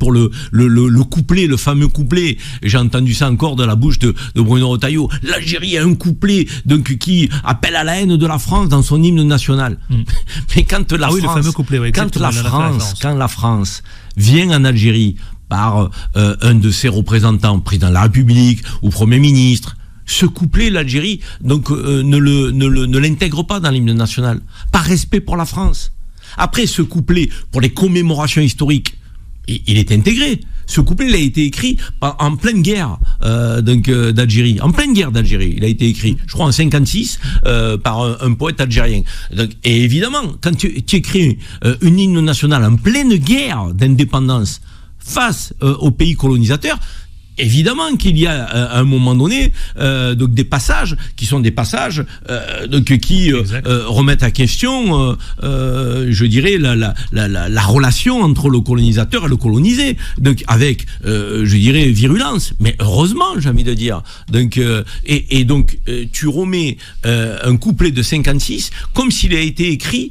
sur le couplet, le fameux couplet. J'ai entendu ça encore de la bouche de Bruno Retailleau. L'Algérie a un couplet donc qui appelle à la haine de la France dans son hymne national. Mais quand la France, le fameux couplet, oui, quand la France vient en Algérie par un de ses représentants, président de la République ou Premier ministre, ce couplet, l'Algérie donc ne l'intègre pas dans l'hymne national, par respect pour la France. Après, ce couplet, pour les commémorations historiques, il est intégré. Ce couplet, il a été écrit en pleine guerre d'Algérie. En pleine guerre d'Algérie, il a été écrit, je crois en 56, par un poète algérien. Donc, et évidemment, quand tu écris une hymne nationale en pleine guerre d'indépendance face aux pays colonisateurs, évidemment qu'il y a à un moment donné donc des passages qui sont des passages qui remettent à question je dirais la relation entre le colonisateur et le colonisé, donc avec je dirais virulence, mais heureusement j'ai envie de dire, donc donc tu remets un couplet de 56 comme s'il a été écrit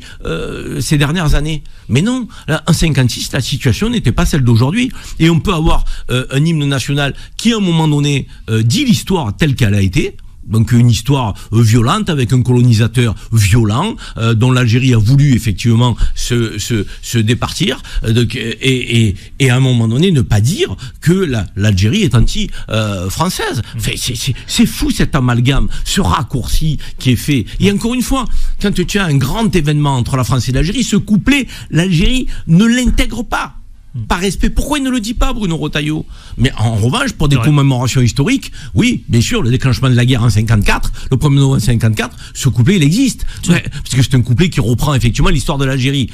ces dernières années. Mais non, là, en 56, la situation n'était pas celle d'aujourd'hui. Et on peut avoir un hymne national qui, à un moment donné, dit l'histoire telle qu'elle a été. Donc une histoire violente avec un colonisateur violent dont l'Algérie a voulu effectivement se départir, et à un moment donné ne pas dire que l'Algérie est anti-française. C'est fou cet amalgame, ce raccourci qui est fait. Et encore une fois, quand tu as un grand événement entre la France et l'Algérie, ce couplet, l'Algérie ne l'intègre pas. Par respect. Pourquoi il ne le dit pas, Bruno Retailleau? Mais en revanche, pour des commémorations historiques, oui, bien sûr, le déclenchement de la guerre en 54, le 1er novembre 54, ce couplet, il existe. Parce que c'est un couplet qui reprend effectivement l'histoire de l'Algérie.